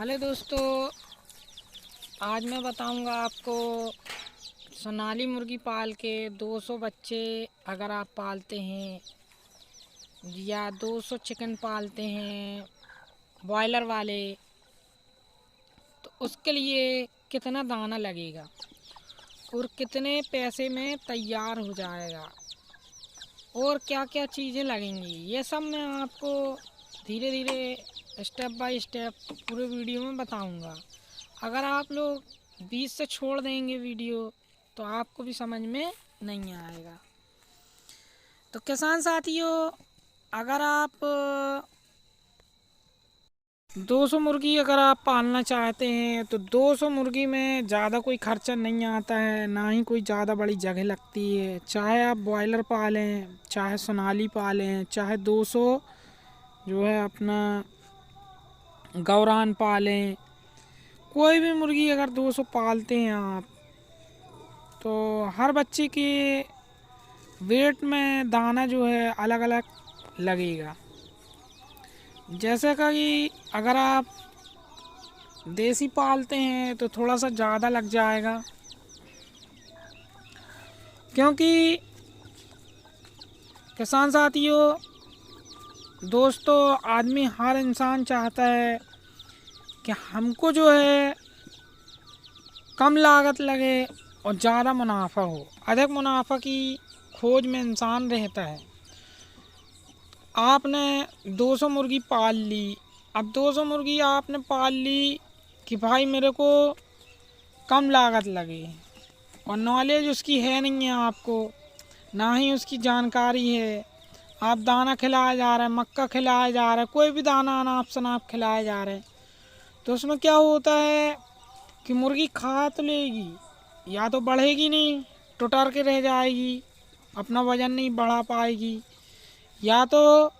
Hello दोस्तों, आज मैं बताऊंगा आपको सोनाली मुर्गी पाल के 200 बच्चे अगर आप पालते हैं या 200 चिकन पालते हैं बॉयलर वाले, तो उसके लिए कितना दाना लगेगा और कितने पैसे में तैयार हो जाएगा और क्या क्या चीज़ें लगेंगी, ये सब मैं आपको धीरे धीरे स्टेप बाय स्टेप पूरे वीडियो में बताऊंगा। अगर आप लोग बीच से छोड़ देंगे वीडियो तो आपको भी समझ में नहीं आएगा। तो किसान साथियों, अगर आप 200 मुर्गी अगर आप पालना चाहते हैं तो 200 मुर्गी में ज़्यादा कोई खर्चा नहीं आता है, ना ही कोई ज़्यादा बड़ी जगह लगती है। चाहे आप बॉयलर पालें, चाहे सोनाली पालें, चाहे 200 जो है अपना गौरान पालें, कोई भी मुर्गी अगर 200 पालते हैं आप, तो हर बच्चे के वेट में दाना जो है अलग अलग लगेगा। जैसे कि अगर आप देसी पालते हैं तो थोड़ा सा ज़्यादा लग जाएगा, क्योंकि किसान साथियों, दोस्तों, आदमी हर इंसान चाहता है कि हमको जो है कम लागत लगे और ज़्यादा मुनाफा हो। अधिक मुनाफा की खोज में इंसान रहता है। आपने 200 मुर्गी पाल ली, अब 200 मुर्गी आपने पाल ली कि भाई मेरे को कम लागत लगे, और नॉलेज उसकी है नहीं है आपको, ना ही उसकी जानकारी है। आप दाना खिलाया जा रहा है, मक्का खिलाया जा रहा है, कोई भी दाना अनाप शनाप खिलाया जा रहे हैं, तो उसमें क्या होता है कि मुर्गी खा तो लेगी, या तो बढ़ेगी नहीं, टुटर के रह जाएगी, अपना वज़न नहीं बढ़ा पाएगी, या तो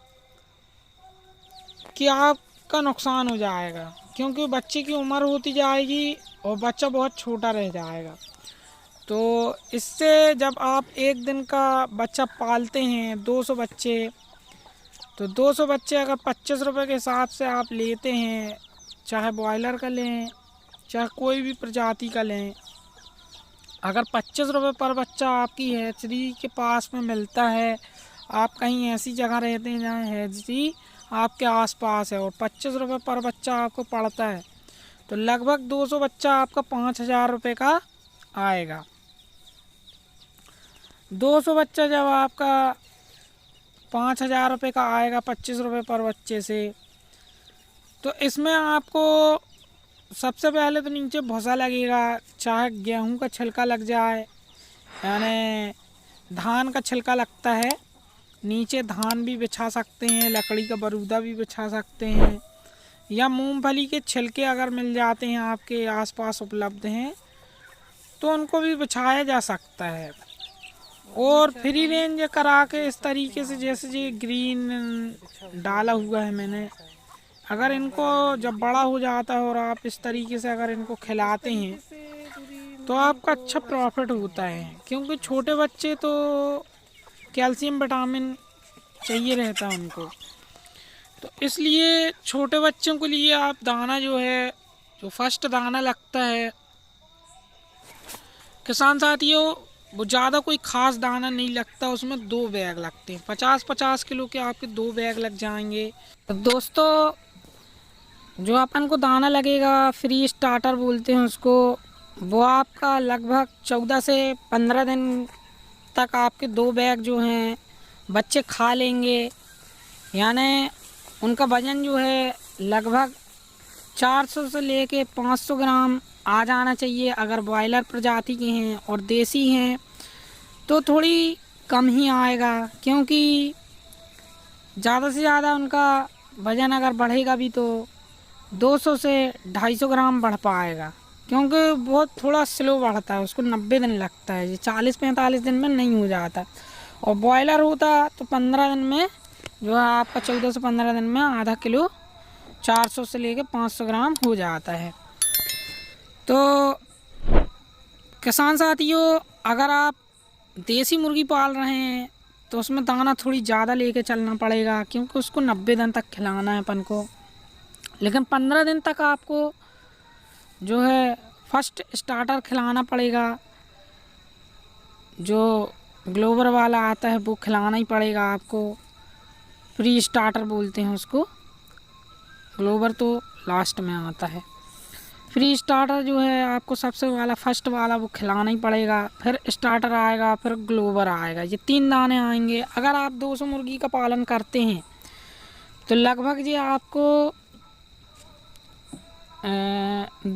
कि आपका नुकसान हो जाएगा, क्योंकि बच्चे की उम्र होती जाएगी और बच्चा बहुत छोटा रह जाएगा। तो इससे जब आप एक दिन का बच्चा पालते हैं 200 बच्चे, तो 200 बच्चे अगर 25 रुपये के हिसाब से आप लेते हैं, चाहे बॉयलर का लें चाहे कोई भी प्रजाति का लें, अगर 25 रुपये पर बच्चा आपकी हैचरी के पास में मिलता है, आप कहीं ऐसी जगह रहते हैं जहाँ हैचरी आपके आसपास है और 25 रुपये पर बच्चा आपको पड़ता है, तो लगभग 200 बच्चा आपका 5,000 रुपये का आएगा। 200 बच्चा जब आपका 5,000 रुपये का आएगा 25 रुपये पर बच्चे से, तो इसमें आपको सबसे पहले तो नीचे भूसा लगेगा, चाहे गेहूं का छिलका लग जाए, यानी धान का छिलका लगता है, नीचे धान भी बिछा सकते हैं, लकड़ी का बरूदा भी बिछा सकते हैं, या मूंगफली के छिलके अगर मिल जाते हैं आपके आसपास उपलब्ध हैं तो उनको भी बिछाया जा सकता है। और फ्री रेंज करा के इस तरीके से, जैसे ये ग्रीन डाला हुआ है मैंने, अगर इनको जब बड़ा हो जाता है और आप इस तरीके से अगर इनको खिलाते हैं तो आपका अच्छा प्रॉफिट होता है, क्योंकि छोटे बच्चे तो कैल्शियम विटामिन चाहिए रहता है उनको, तो इसलिए छोटे बच्चों के लिए आप दाना जो है, जो फर्स्ट दाना लगता है किसान साथियों, वो ज़्यादा कोई ख़ास दाना नहीं लगता, उसमें 2 बैग लगते हैं, 50-50 किलो के आपके 2 बैग लग जाएंगे। तो दोस्तों, जो अपन को दाना लगेगा, फ्री स्टार्टर बोलते हैं उसको, वो आपका लगभग 14 से 15 दिन तक आपके 2 बैग जो हैं बच्चे खा लेंगे, यानी उनका वज़न जो है लगभग 400 से लेके 500 ग्राम आ जाना चाहिए। अगर बॉयलर प्रजाति के हैं और देसी हैं तो थोड़ी कम ही आएगा, क्योंकि ज़्यादा से ज़्यादा उनका वज़न अगर बढ़ेगा भी तो 200 से 250 ग्राम बढ़ पाएगा, क्योंकि बहुत थोड़ा स्लो बढ़ता है, उसको 90 दिन लगता है, ये 40-45 दिन में नहीं हो जाता। और बॉयलर होता तो 15 दिन में जो है आपका 14 से 15 दिन में आधा किलो 400 से लेके 500 ग्राम हो जाता है। तो किसान साथियों, अगर आप देसी मुर्गी पाल रहे हैं तो उसमें दाना थोड़ी ज़्यादा लेके चलना पड़ेगा, क्योंकि उसको 90 दिन तक खिलाना है अपन को। लेकिन 15 दिन तक आपको जो है फर्स्ट स्टार्टर खिलाना पड़ेगा। जो ग्लोबल वाला आता है वो खिलाना ही पड़ेगा आपको। प्री स्टार्टर बोलते हैं उसको, ग्लोबल तो लास्ट में आता है। फ्री स्टार्टर जो है आपको सबसे वाला फर्स्ट वाला वो खिलाना ही पड़ेगा, फिर स्टार्टर आएगा, फिर ग्लोबल आएगा। ये 3 दाने आएंगे। अगर आप 200 मुर्गी का पालन करते हैं तो लगभग ये आपको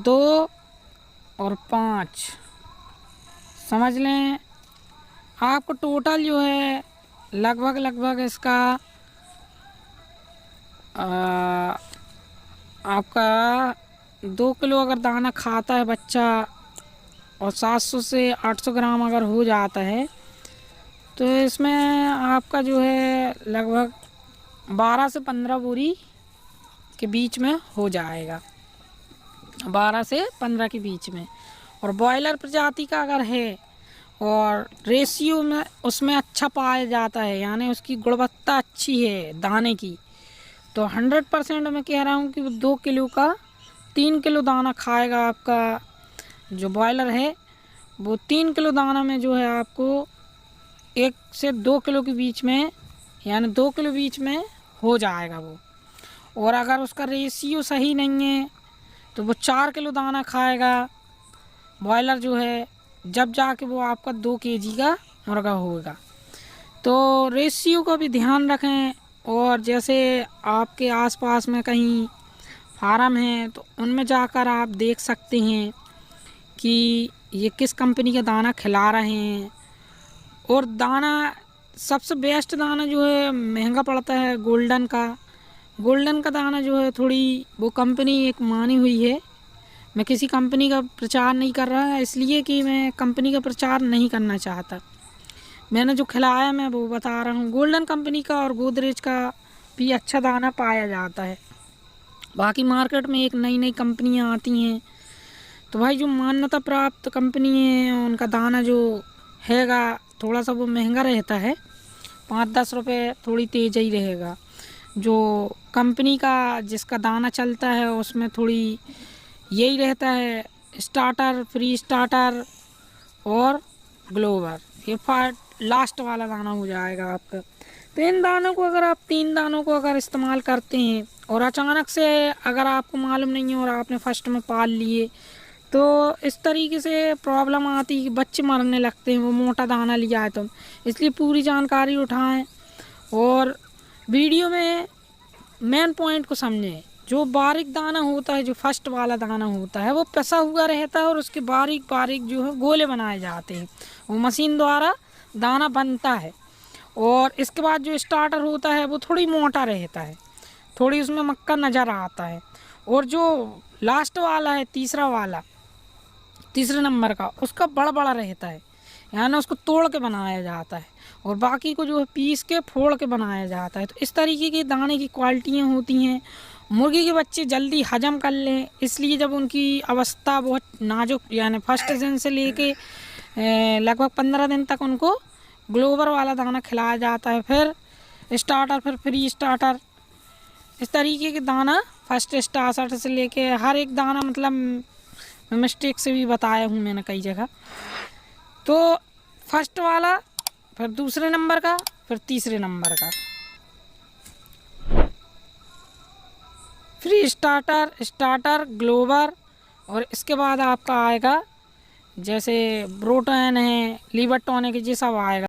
2 और 5 समझ लें, आपको टोटल जो है लगभग इसका आपका 2 किलो अगर दाना खाता है बच्चा और 700 से 800 ग्राम अगर हो जाता है तो इसमें आपका जो है लगभग 12 से 15 बोरी के बीच में हो जाएगा, 12 से 15 के बीच में। और बॉयलर प्रजाति का अगर है और रेशियो में उसमें अच्छा पाया जाता है, यानी उसकी गुणवत्ता अच्छी है दाने की, तो 100% मैं कह रहा हूँ कि वो 2 किलो का 3 किलो दाना खाएगा। आपका जो बॉयलर है वो 3 किलो दाना में जो है आपको 1 से 2 किलो के बीच में, यानी 2 किलो बीच में हो जाएगा वो। और अगर उसका रेशियो सही नहीं है तो वो 4 किलो दाना खाएगा बॉयलर जो है, जब जाके वो आपका 2 केजी का मुर्गा होगा। तो रेशियो का भी ध्यान रखें। और जैसे आपके आसपास में कहीं फार्म है तो उनमें जाकर आप देख सकते हैं कि ये किस कंपनी का दाना खिला रहे हैं। और दाना सबसे बेस्ट दाना जो है महंगा पड़ता है गोल्डन का दाना जो है, थोड़ी वो कंपनी एक मानी हुई है। मैं किसी कंपनी का प्रचार नहीं कर रहा है, इसलिए कि मैं कंपनी का प्रचार नहीं करना चाहता। मैंने जो खिलाया मैं वो बता रहा हूँ। गोल्डन कंपनी का और गोदरेज का भी अच्छा दाना पाया जाता है। बाकी मार्केट में एक नई कंपनियाँ आती हैं, तो भाई जो मान्यता प्राप्त कंपनी है उनका दाना जो हैगा थोड़ा सा वो महंगा रहता है, 5-10 रुपये थोड़ी तेज ही रहेगा। जो कंपनी का जिसका दाना चलता है उसमें थोड़ी यही रहता है, स्टार्टर, फ्री स्टार्टर और ग्लोबल, ये लास्ट वाला दाना हो जाएगा आपका। तो इन दानों को अगर आप 3 दानों को अगर इस्तेमाल करते हैं और अचानक से अगर आपको मालूम नहीं है और आपने फर्स्ट में पाल लिए तो इस तरीके से प्रॉब्लम आती है कि बच्चे मरने लगते हैं वो मोटा दाना लिया है तो। इसलिए पूरी जानकारी उठाएं और वीडियो में मेन पॉइंट को समझें। जो बारीक दाना होता है, जो फर्स्ट वाला दाना होता है, वो पिसा हुआ रहता है और उसके बारीक जो है गोले बनाए जाते हैं, वो मशीन द्वारा दाना बनता है। और इसके बाद जो स्टार्टर होता है वो थोड़ी मोटा रहता है, थोड़ी उसमें मक्का नज़र आता है। और जो लास्ट वाला है तीसरे नंबर का, उसका बड़ा रहता है, यानी उसको तोड़ के बनाया जाता है और बाकी को जो है पीस के फोड़ के बनाया जाता है। तो इस तरीके की दाने की क्वालिटियाँ होती हैं। मुर्गी के बच्चे जल्दी हजम कर लें, इसलिए जब उनकी अवस्था बहुत नाजुक, यानी फर्स्ट दिन से लेके लगभग 15 दिन तक उनको ग्लोबल वाला दाना खिलाया जाता है, फिर स्टार्टर, फिर फ्री स्टार्टर, इस तरीके के दाना फर्स्ट स्टार्टर से लेके हर एक दाना, मतलब मिस्टेक से भी बताया हूँ मैंने कई जगह। तो फर्स्ट वाला, फिर दूसरे नंबर का, फिर तीसरे नंबर का, फ्री स्टार्टर, ग्लोबल, और इसके बाद आपका आएगा जैसे ब्रोटन है, लीवर टॉनिक, ये सब आएगा।